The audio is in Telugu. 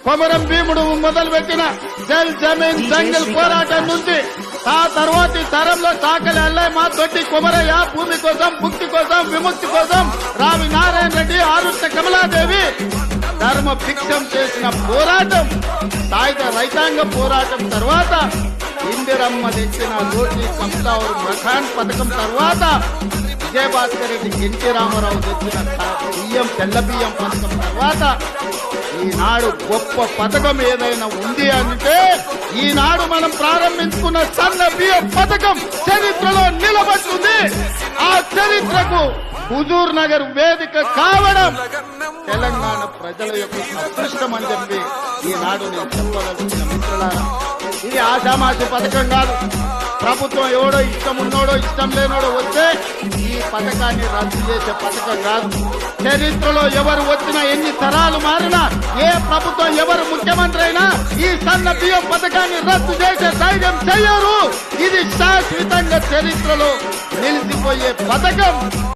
కొమరం భీముడు మొదలుపెట్టిన జల్ జమీన్ జంగల్ పోరాటం నుంచి ఆ తర్వాతి తరంలో సాకలి అల్లయ్య మా తొట్టి కుమరయ్య భూమి కోసం ముక్తి కోసం విముక్తి కోసం రావి నారాయణ రెడ్డి ఆరుష్ట కమలాదేవి ధర్మ భిక్షం చేసిన పోరాటం సాయుధ రైతాంగ పోరాటం తర్వాత ఇందిరమ్మ తెచ్చిన రోటీ సంస్థావరు మఖాన్ పథకం తర్వాత విజయభాస్కర్ రెడ్డి ఎన్టీ రామారావు తెచ్చిన బియ్యం తెల్ల బియ్యం పథకం తర్వాత ఈనాడు గొప్ప పథకం ఏదైనా ఉంది అంటే ఈనాడు మనం ప్రారంభించుకున్న సన్న బియ్యం పథకం చరిత్రలో నిలబడుతుంది. ఆ చరిత్రకు హుజూర్ నగర్ వేదిక కావడం తెలంగాణ ప్రజల యొక్క అదృష్టం అని చెప్పి ఈనాడు నేను చెప్పదలుచుకున్న మిత్రులారా, ఇది ఆషామాషి పథకం కాదు. ప్రభుత్వం ఎవడో ఇష్టం ఉన్నోడో ఇష్టం లేనోడో వస్తే ఈ పథకాన్ని రద్దు చేసే పథకం కాదు. చరిత్రలో ఎవరు వచ్చినా ఎన్ని తరాలు మారినా ఏ ప్రభుత్వం ఎవరు ముఖ్యమంత్రి అయినా ఈ సన్న బియ్యం పథకాన్ని రద్దు చేసే ధైర్యం చెయ్యరు. ఇది శాశ్వతంగా చరిత్రలో నిలిచిపోయే పథకం.